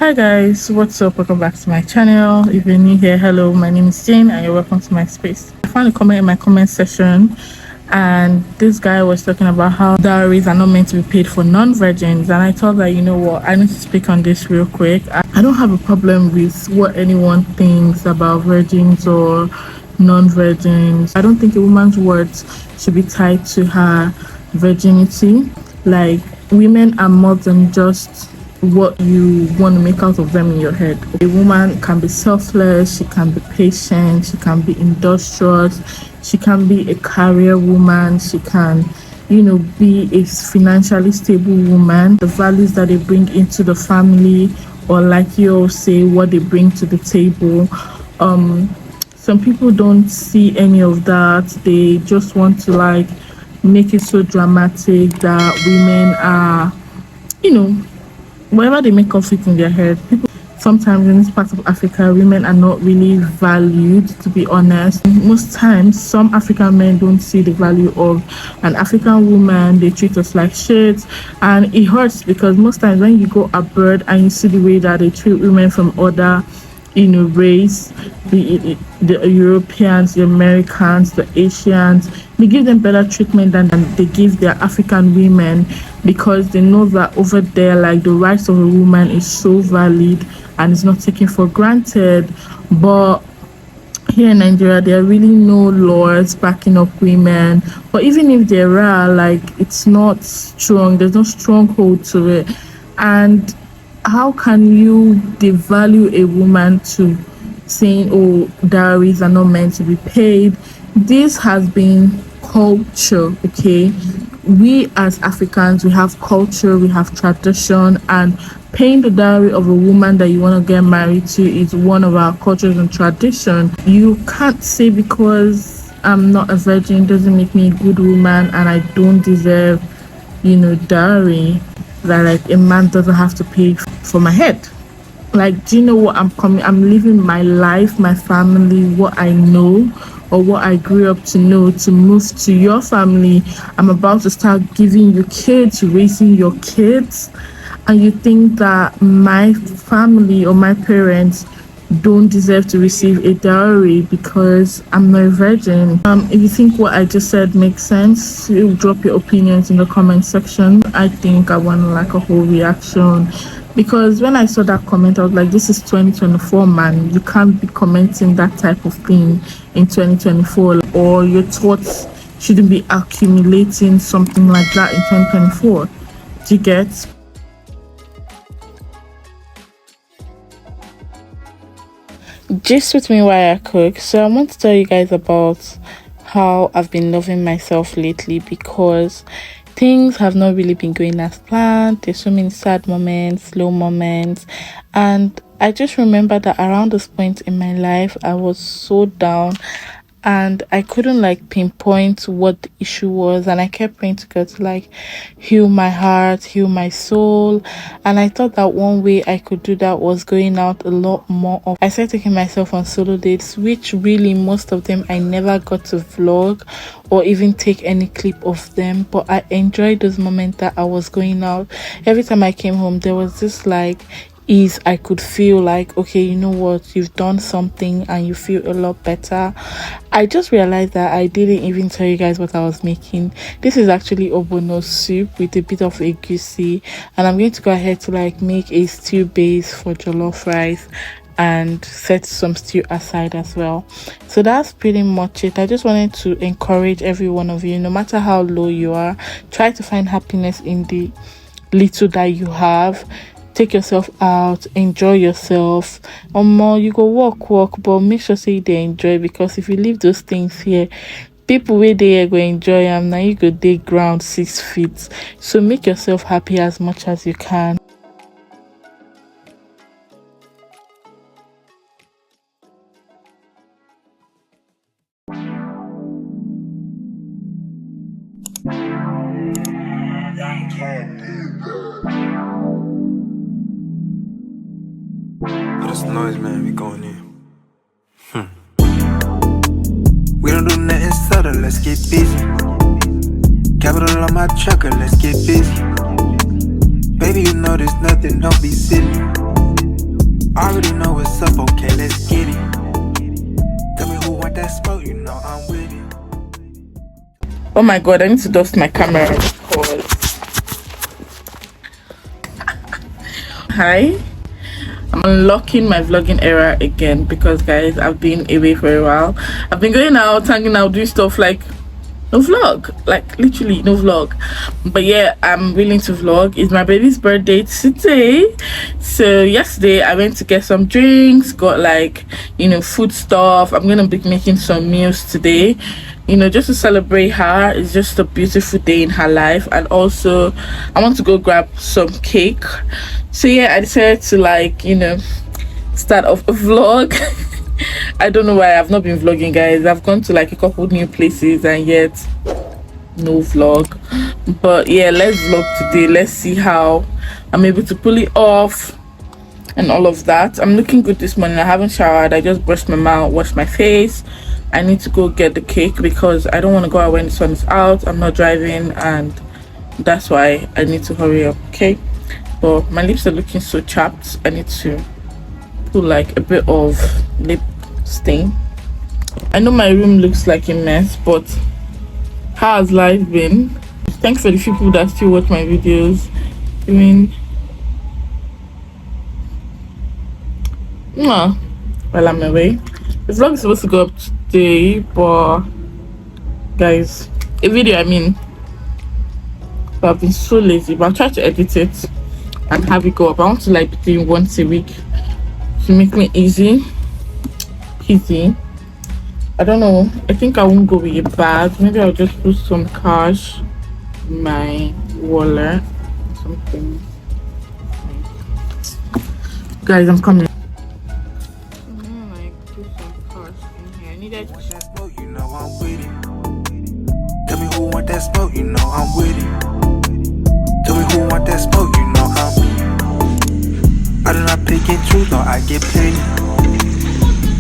Hi guys, what's up? Welcome back to my channel. If you're new here, hello, my name is Jane and you're welcome to my space. I found a comment in my comment section and this guy was talking about how dowries are not meant to be paid for non-virgins, and I thought that, you know what, I need to speak on this real quick. I don't have a problem with what anyone thinks about virgins or non-virgins. I don't think a woman's worth should be tied to her virginity. Like, women are more than just what you want to make out of them in your head. A woman can be selfless, she can be patient, she can be industrious, she can be a career woman, she can, be a financially stable woman. The values that they bring into the family, or like you all say, what they bring to the table. Some people don't see any of that. They just want to make it so dramatic that women are, whatever they make of it in their head. People sometimes in this part of Africa, women are not really valued, to be honest. Most times, some African men don't see the value of an African woman. They treat us like shit, and it hurts because most times when you go abroad and you see the way that they treat women from other race, the Europeans, the Americans, the Asians, they give them better treatment than they give their African women, because they know that over there, the rights of a woman is so valid and it's not taken for granted. But here in Nigeria, there are really no laws backing up women. But even if there are, it's not strong. There's no stronghold to it. And how can you devalue a woman to saying, oh, dowries are not meant to be paid? This has been culture, okay? We as Africans, we have culture, we have tradition, and paying the dowry of a woman that you want to get married to is one of our cultures and tradition. You can't say because I'm not a virgin doesn't make me a good woman and I don't deserve, dowry, that a man doesn't have to pay for my head. Do you know what I'm living my life, my family, what I know or what I grew up to know, to move to your family. I'm about to start giving you kids, raising your kids, and you think that my family or my parents don't deserve to receive a dowry because I'm not a virgin. If you think what I just said makes sense, you drop your opinions in the comment section. I think I want a whole reaction, because when I saw that comment, I was like, this is 2024, man. You can't be commenting that type of thing in 2024, or your thoughts shouldn't be accumulating something like that in 2024. Do you get? Just with me while I cook. So I want to tell you guys about how I've been loving myself lately, because things have not really been going as planned. There's so many sad moments, low moments, and I just remember that around this point in my life I was so down and I couldn't pinpoint what the issue was, and I kept praying to God to heal my heart, heal my soul. And I thought that one way I could do that was going out a lot more. I started taking myself on solo dates, which really most of them I never got to vlog or even take any clip of them, but I enjoyed those moments that I was going out. Every time I came home, there was this ease. I could feel okay, you know what, you've done something and you feel a lot better. I just realized that I didn't even tell you guys what I was making. This is actually ogbono soup with a bit of egusi, and I'm going to go ahead to make a stew base for jollof rice and set some stew aside as well. So that's pretty much it. I just wanted to encourage every one of you, no matter how low you are, try to find happiness in the little that you have. Take yourself out, enjoy yourself. More you go walk, but make sure say they enjoy, because if you leave those things here, people where they go enjoy them. Now you go dig ground 6 feet. So make yourself happy as much as you can. That's noise, man. We going in. We don't do nothing subtle. Let's get busy. Capital on my trucker. Let's get busy. Baby, you know there's nothing. Don't be silly. I already know what's up, okay, let's get it. Tell me who want that smoke, you know I'm with it. Oh my god, I need to dust my camera because hi, I'm unlocking my vlogging era again because guys, I've been away for a while. I've been going out, hanging out, doing stuff like no vlog, like literally no vlog. But yeah, I'm willing to vlog. It's my baby's birthday today, so yesterday I went to get some drinks, got like, you know, food stuff. I'm gonna be making some meals today, you know, just to celebrate her. It's just a beautiful day in her life, and also I want to go grab some cake. So yeah, I decided to, like, you know, start off a vlog. I don't know why I've not been vlogging, guys. I've gone to like a couple new places and yet no vlog. But yeah, let's vlog today. Let's see how I'm able to pull it off and all of that. I'm looking good this morning. I haven't showered. I just brushed my mouth, washed my face. I need to go get the cake because I don't want to go out when the sun is out. I'm not driving, and that's why I need to hurry up. Okay, but my lips are looking so chapped. I need to put like a bit of lip stain. I know my room looks like a mess, but how has life been? Thanks for the people that still watch my videos. I mean, while I'm away, the vlog is supposed to go up today, but guys, a video I mean, but I've been so lazy. But I'll try to edit it and have it go up. I want to like be doing once a week to make me easy peasy. I don't know, I think I won't go with a bag. Maybe I'll just put some cash in my wallet, something. Guys, I'm coming. I'm gonna like put some cash in here. I needed Want that smoke, you know I'm with it. Tell me who want that smoke, you know I'm with it. Tell me who want that smoke, you know I do not pick and choose, no, I get plenty.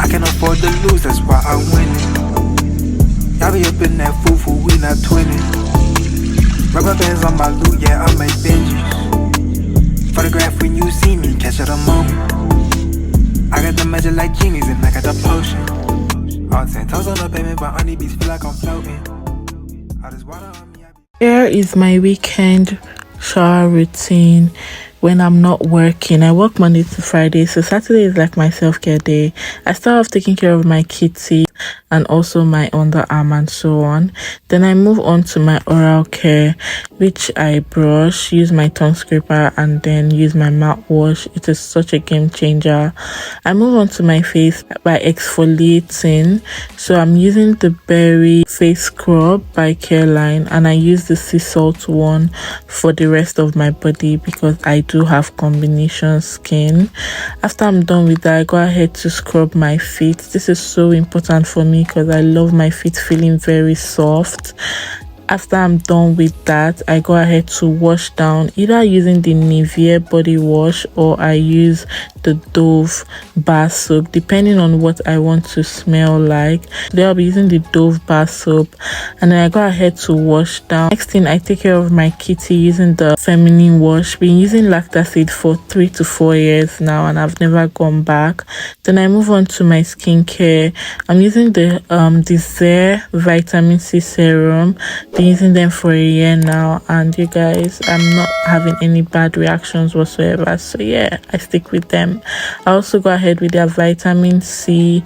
I can't afford to lose, that's why I win it. Y'all be up in that foo-foo, we not 20. Rubber bands on my loot, yeah, I make Benjis. Photograph when you see me, catch it a moment. I got the magic like genies and I got the potion. All 10 toes on the pavement, but on these beats feel like I'm floating. All this water on me, Here is my weekend shower routine when I'm not working. I work Monday to Friday, so Saturday is like my self-care day. I start off taking care of my kitty and also my underarm and so on. Then I move on to my oral care, which I brush, use my tongue scraper, and then use my mouthwash. It is such a game changer. I move on to my face by exfoliating. So I'm using the Berry face scrub by Careline, and I use the sea salt one for the rest of my body because I do have combination skin. After I'm done with that, I go ahead to scrub my feet. This is so important for me because I love my feet feeling very soft. After I'm done with that, I go ahead to wash down, either using the Nivea body wash or I use the Dove bar soap, depending on what I want to smell like. Today I'll be using the Dove bar soap, and then I go ahead to wash down. Next thing, I take care of my kitty using the feminine wash. Been using Lactacid for 3 to 4 years now, and I've never gone back. Then I move on to my skincare. I'm using the Desire vitamin C serum. Been using them for a year now, and you guys, I'm not having any bad reactions whatsoever, so yeah, I stick with them. I also go ahead with their vitamin C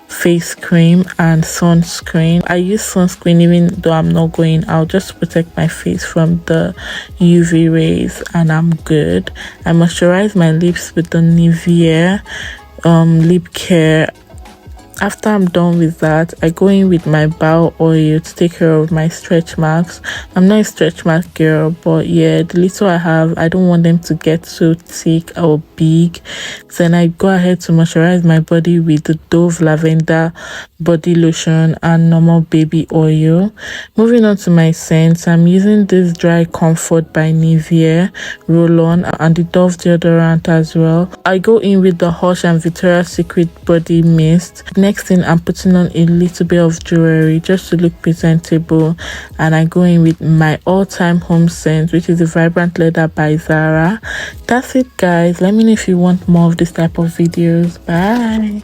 face cream and sunscreen. I use sunscreen even though I'm not going out, just to protect my face from the UV rays, and I'm good. I moisturize my lips with the Nivea lip care. After I'm done with that, I go in with my bow oil to take care of my stretch marks. I'm not a stretch mark girl, but yeah, the little I have, I don't want them to get so thick or big. Then I go ahead to moisturize my body with the Dove lavender body lotion and normal baby oil. Moving on to my scents, I'm using this Dry Comfort by Nivea roll-on and the Dove deodorant as well. I go in with the Hush and Victoria's Secret body mist. Next next thing, I'm putting on a little bit of jewelry just to look presentable, and I go in with my all-time home scent, which is the Vibrant Leather by Zara. That's it, guys. Let me know if you want more of this type of videos. Bye.